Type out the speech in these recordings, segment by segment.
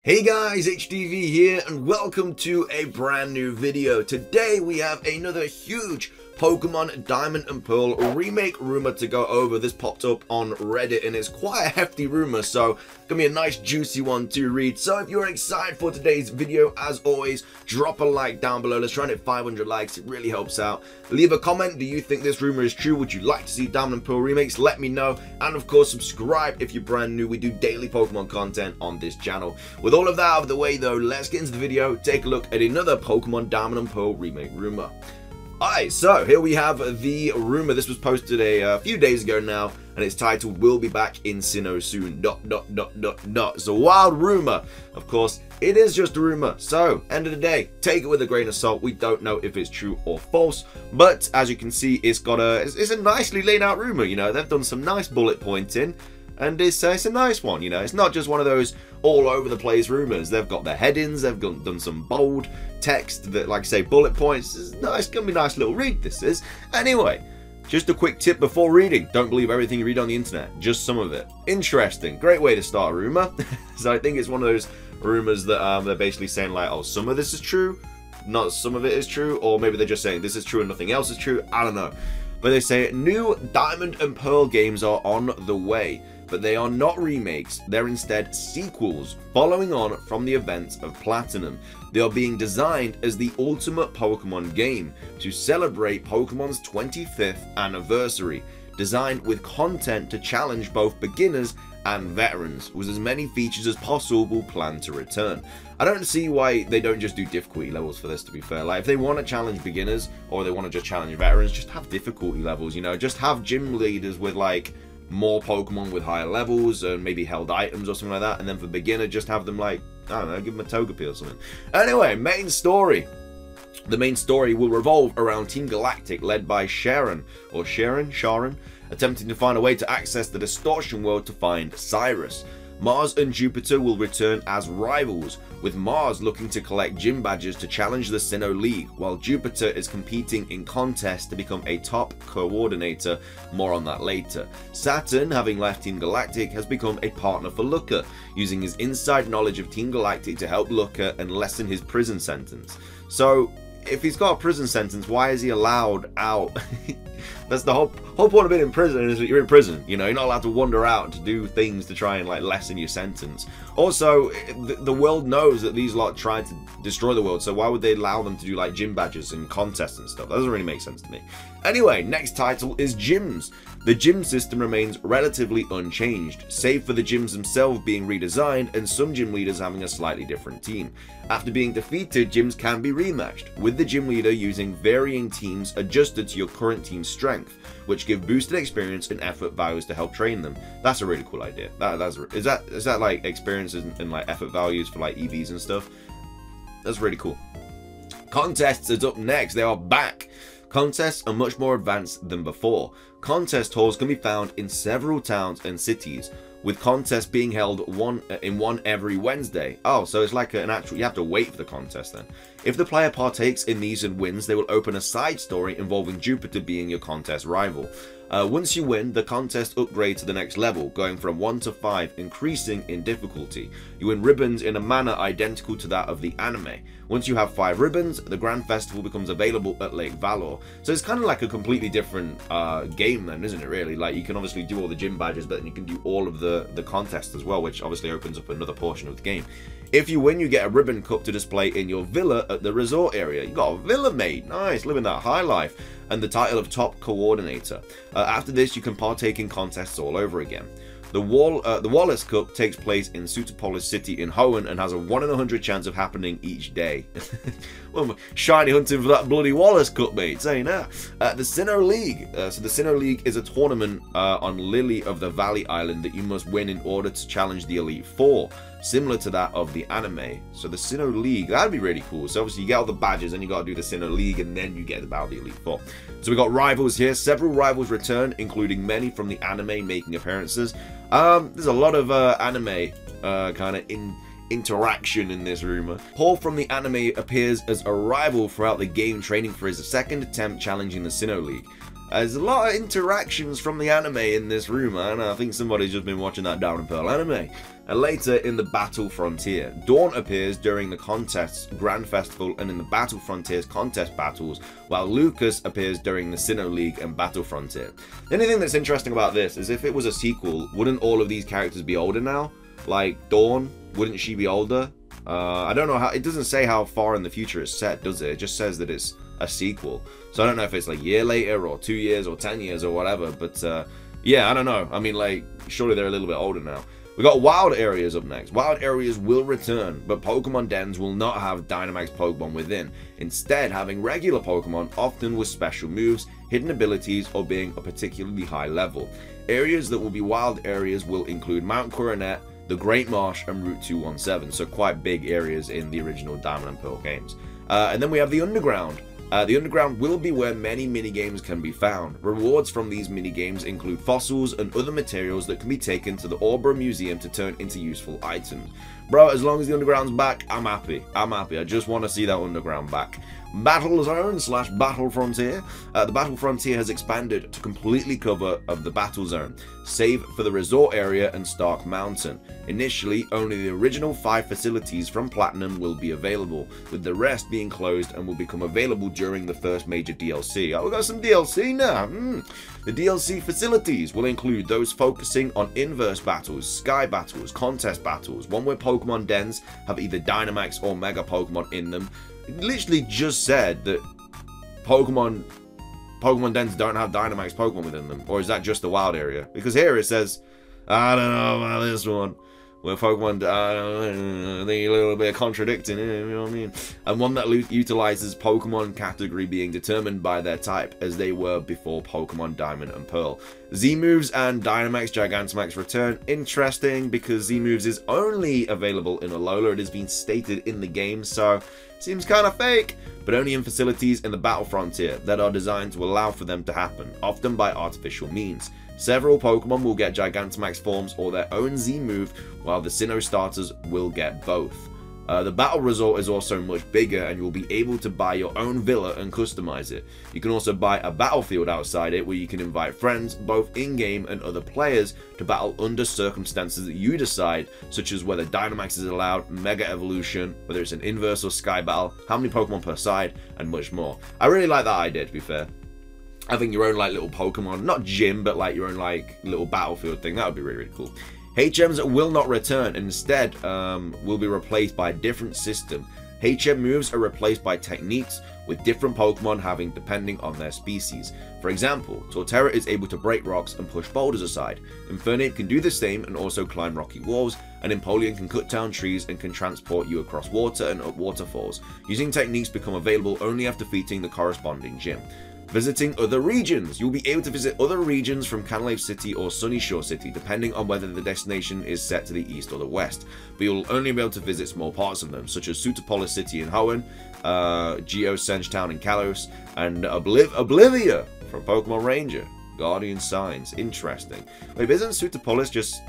Hey guys, HDV here and welcome to a brand new video. Today we have another huge Pokemon Diamond and Pearl remake rumor to go over. This popped up on Reddit and it's quite a hefty rumor, so gonna be a nice juicy one to read. So if you're excited for today's video, as always, drop a like down below. Let's try and hit 500 likes, it really helps out. Leave a comment, do you think this rumor is true? Would you like to see Diamond and Pearl remakes? Let me know, and of course subscribe if you're brand new. We do daily Pokemon content on this channel. With all of that out of the way though, let's get into the video, take a look at another Pokemon Diamond and Pearl remake rumor. Alright, so here we have the rumor. This was posted a few days ago now, and it's titled "We'll be back in Sinnoh soon." ... It's a wild rumor. Of course, it is just a rumor. So, end of the day, take it with a grain of salt. We don't know if it's true or false, but as you can see, it's a nicely laid out rumor. You know, they've done some nice bullet pointing. And it's a nice one, you know. It's not just one of those all over the place rumors. They've got their headings, they've done some bold text that, like I say, bullet points. It's gonna be a nice little read, this is. Anyway, just a quick tip before reading. Don't believe everything you read on the internet, just some of it. Interesting, great way to start a rumor. So I think it's one of those rumors that they're basically saying like, oh, some of this is true, not some of it is true, or maybe they're just saying this is true and nothing else is true. I don't know. But they say new Diamond and Pearl games are on the way. But they are not remakes, they're instead sequels following on from the events of Platinum. They are being designed as the ultimate Pokemon game to celebrate Pokemon's 25th anniversary, designed with content to challenge both beginners and veterans, with as many features as possible planned to return. I don't see why they don't just do difficulty levels for this, to be fair. Like, if they want to challenge beginners, or they want to just challenge veterans, just have difficulty levels, you know, just have gym leaders with like more Pokemon with higher levels and maybe held items or something like that, and then for beginner just have them like, I don't know, give them a Togepi or something. Anyway, main story. The main story will revolve around Team Galactic led by Sharon, attempting to find a way to access the Distortion World to find Cyrus. Mars and Jupiter will return as rivals, with Mars looking to collect gym badges to challenge the Sinnoh League, while Jupiter is competing in contests to become a top coordinator. More on that later. Saturn, having left Team Galactic, has become a partner for Looker, using his inside knowledge of Team Galactic to help Looker and lessen his prison sentence. So, if he's got a prison sentence, why is he allowed out? That's the whole point of being in prison, is that you're in prison. You know, you're not allowed to wander out to do things to try and like lessen your sentence. Also, the world knows that these lot tried to destroy the world, so why would they allow them to do like gym badges and contests and stuff? That doesn't really make sense to me. Anyway, next title is gyms. The gym system remains relatively unchanged, save for the gyms themselves being redesigned and some gym leaders having a slightly different team. After being defeated, gyms can be rematched, with the gym leader using varying teams adjusted to your current team's strength, which give boosted experience and effort values to help train them. That's a really cool idea. Is that like experiences and like effort values for like EVs and stuff? That's really cool. Contests is up next. They are back. Contests are much more advanced than before. Contest halls can be found in several towns and cities, with contests being held one every Wednesday. Oh, so it's like an actual, you have to wait for the contest then. If the player partakes in these and wins, they will open a side story involving Jupiter being your contest rival. Once you win, the contest upgrades to the next level, going from 1 to 5, increasing in difficulty. You win ribbons in a manner identical to that of the anime. Once you have 5 ribbons, the Grand Festival becomes available at Lake Valor. So it's kind of like a completely different game then, isn't it, really? Like, you can obviously do all the gym badges, but then you can do all of the contests as well, which obviously opens up another portion of the game. If you win, you get a ribbon cup to display in your villa at the resort area. You got a villa, mate. Nice, living that high life. And the title of top coordinator. After this, you can partake in contests all over again. The Wallace Cup takes place in Sutopolis City in Hoenn and has a 1 in 100 chance of happening each day. Well, shiny hunting for that bloody Wallace Cup, mate, saying that. The Sinnoh League. So the Sinnoh League is a tournament on Lily of the Valley Island that you must win in order to challenge the Elite Four, similar to that of the anime. So the Sinnoh League, that'd be really cool. So obviously you get all the badges and you gotta do the Sinnoh League and then you get the Battle of the Elite Four. So we got rivals here. Several rivals return, including many from the anime making appearances. There's a lot of anime kind of interaction in this rumor. Paul from the anime appears as a rival throughout the game, training for his second attempt challenging the Sinnoh League. There's a lot of interactions from the anime in this room, man. I think somebody's just been watching that Diamond and Pearl anime. And later in the Battle Frontier, Dawn appears during the contest's Grand Festival and in the Battle Frontier's contest battles, while Lucas appears during the Sinnoh League and Battle Frontier. The only thing that's interesting about this is if it was a sequel, wouldn't all of these characters be older now? Like Dawn, wouldn't she be older? I don't know how, it doesn't say how far in the future it's set, does it? It just says that it's a sequel. So I don't know if it's like a year later or 2 years or 10 years or whatever, but yeah, I don't know. I mean, like, surely they're a little bit older now. We got Wild Areas up next. Wild Areas will return, but Pokemon Dens will not have Dynamax Pokemon within, instead having regular Pokemon, often with special moves, hidden abilities, or being a particularly high level. Areas that will be Wild Areas will include Mount Coronet, the Great Marsh, and Route 217, so quite big areas in the original Diamond and Pearl games. And then we have the Underground. The Underground will be where many minigames can be found. Rewards from these minigames include fossils and other materials that can be taken to the Orbra Museum to turn into useful items. Bro, as long as the Underground's back, I'm happy. I'm happy. I just want to see that Underground back. Battle Zone / Battle Frontier. The Battle Frontier has expanded to completely cover of the Battle Zone, save for the resort area and Stark Mountain. Initially, only the original 5 facilities from Platinum will be available, with the rest being closed and will become available during the first major DLC. Oh, we got some DLC now. The DLC facilities will include those focusing on inverse battles, sky battles, contest battles, one where Pokemon Dens have either Dynamax or Mega Pokemon in them. It literally just said that Pokemon Dens don't have Dynamax Pokemon within them, or is that just the wild area? Because here it says, I don't know about this one, where Pokemon, I think a little bit contradicting, you know what I mean? And one that utilizes Pokemon category being determined by their type, as they were before Pokemon Diamond and Pearl. Z-Moves and Dynamax Gigantamax return. Interesting, because Z-Moves is only available in Alola. It has been stated in the game, so seems kind of fake, but only in facilities in the Battle Frontier that are designed to allow for them to happen, often by artificial means. Several Pokemon will get Gigantamax forms or their own Z-move, while the Sinnoh starters will get both. The Battle Resort is also much bigger, and you'll be able to buy your own villa and customize it. You can also buy a battlefield outside it, where you can invite friends, both in-game and other players, to battle under circumstances that you decide, such as whether Dynamax is allowed, Mega Evolution, whether it's an inverse or sky battle, how many Pokemon per side, and much more. I really like that idea, to be fair. Having your own like little Pokemon, not gym, but like your own like little battlefield thing, that would be really, really cool. HMs will not return, and instead will be replaced by a different system. HM moves are replaced by techniques, with different Pokemon having depending on their species. For example, Torterra is able to break rocks and push boulders aside. Infernape can do the same and also climb rocky walls, and Empoleon can cut down trees and can transport you across water and up waterfalls. Using techniques become available only after defeating the corresponding gym. Visiting other regions. You'll be able to visit other regions from Canalave City or Sunyshore City, depending on whether the destination is set to the east or the west. But you'll only be able to visit small parts of them, such as Sootopolis City in Hoenn, Geosenge Town in Kalos, and Oblivia from Pokemon Ranger. Guardian Signs. Interesting. Wait, isn't Sootopolis just...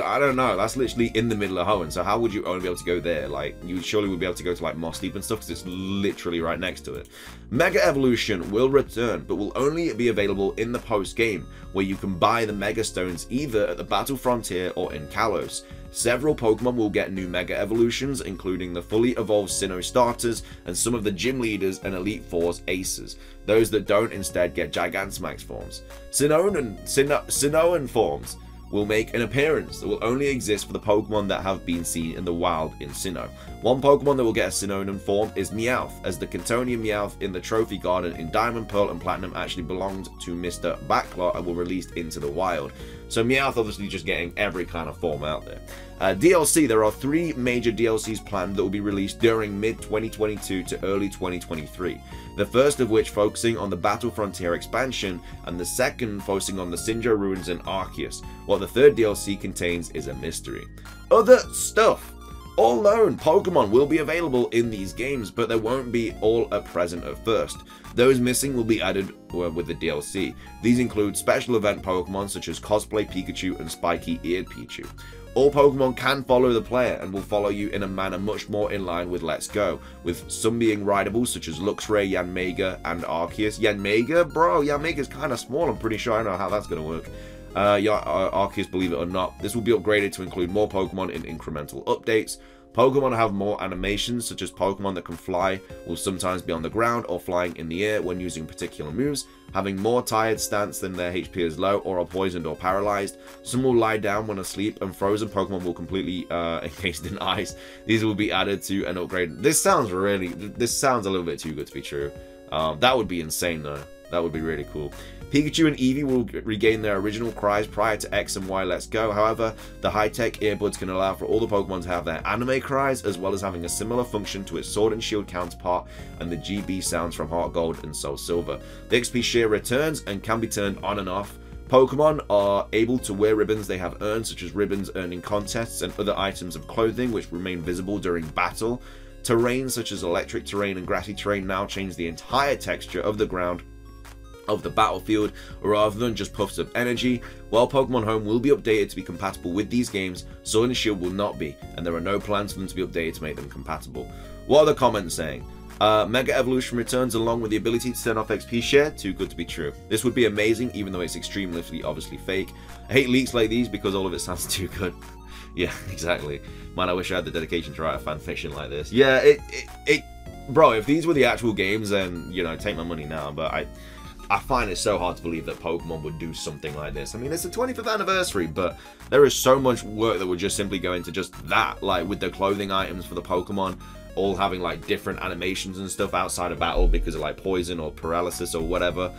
I don't know, that's literally in the middle of Hoenn, so how would you only be able to go there? Like, you surely would be able to go to like Mossdeep and stuff, because it's literally right next to it. Mega Evolution will return, but will only be available in the post-game, where you can buy the Mega Stones either at the Battle Frontier or in Kalos. Several Pokemon will get new Mega Evolutions, including the fully evolved Sinnoh starters, and some of the Gym Leaders and Elite Four's aces. Those that don't instead get Gigantamax forms. Sinnoh forms will make an appearance that will only exist for the Pokemon that have been seen in the wild in Sinnoh. One Pokemon that will get a Sinnoh form is Meowth, as the Cantonian Meowth in the Trophy Garden in Diamond, Pearl, and Platinum actually belonged to Mr. Backlot and were released into the wild. So Meowth obviously just getting every kind of form out there. DLC, there are 3 major DLCs planned that will be released during mid-2022 to early 2023. The first of which focusing on the Battle Frontier expansion, and the second focusing on the Sinjoh Ruins and Arceus. What the third DLC contains is a mystery. Other stuff. All known Pokemon will be available in these games, but they won't be all at present at first. Those missing will be added with the DLC. These include special event Pokemon such as Cosplay Pikachu and Spiky Eared Pichu. All Pokemon can follow the player and will follow you in a manner much more in line with Let's Go, with some being rideable such as Luxray, Yanmega, and Arceus. Yanmega? Bro, Yanmega's kind of small, I'm pretty sure I know how that's going to work. Arceus, believe it or not. This will be upgraded to include more Pokemon in incremental updates. Pokemon have more animations, such as Pokemon that can fly will sometimes be on the ground or flying in the air when using particular moves, having more tired stance than their HP is low or are poisoned or paralyzed. Some will lie down when asleep, and frozen Pokemon will completely encased in ice. These will be added to an upgrade. This sounds a little bit too good to be true. That would be insane though. That would be really cool. Pikachu and Eevee will regain their original cries prior to X and Y Let's Go. However, the high-tech earbuds can allow for all the Pokemon to have their anime cries, as well as having a similar function to its Sword and Shield counterpart and the GB sounds from Heart Gold and Soul Silver. The XP share returns and can be turned on and off. Pokemon are able to wear ribbons they have earned, such as ribbons earned in contests and other items of clothing which remain visible during battle. Terrain such as electric terrain and grassy terrain now change the entire texture of the ground of the battlefield rather than just puffs of energy. While Pokemon Home will be updated to be compatible with these games, Sword and Shield will not be, and there are no plans for them to be updated to make them compatible. What are the comments saying? Mega Evolution returns along with the ability to turn off XP share. Too good to be true. This would be amazing, even though it's extremely obviously fake. I hate leaks like these because all of it sounds too good. Yeah, exactly. Man, I wish I had the dedication to write a fan fiction like this. Yeah, bro, if these were the actual games, then, you know, take my money now, but I find it so hard to believe that Pokemon would do something like this. I mean, it's the 25th anniversary, but there is so much work that would just simply go into just that, like with the clothing items for the Pokemon, all having like different animations and stuff outside of battle because of like poison or paralysis or whatever.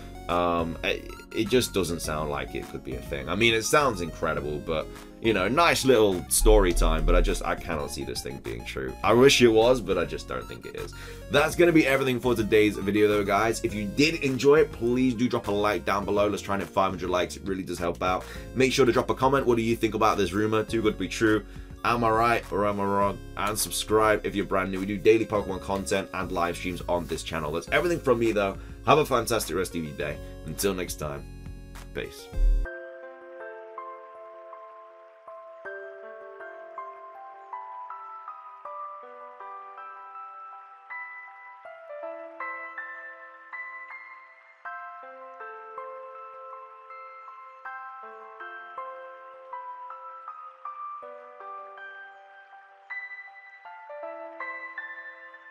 It just doesn't sound like it could be a thing. I mean, it sounds incredible, but you know, nice little story time, but I cannot see this thing being true. I wish it was, but I just don't think it is. That's going to be everything for today's video though, guys. If you did enjoy it, please do drop a like down below. Let's try and hit 500 likes. It really does help out. Make sure to drop a comment. What do you think about this rumor? Too good to be true. Am I right or am I wrong? And subscribe if you're brand new. We do daily Pokemon content and live streams on this channel. That's everything from me though. Have a fantastic rest of your day. Until next time, peace.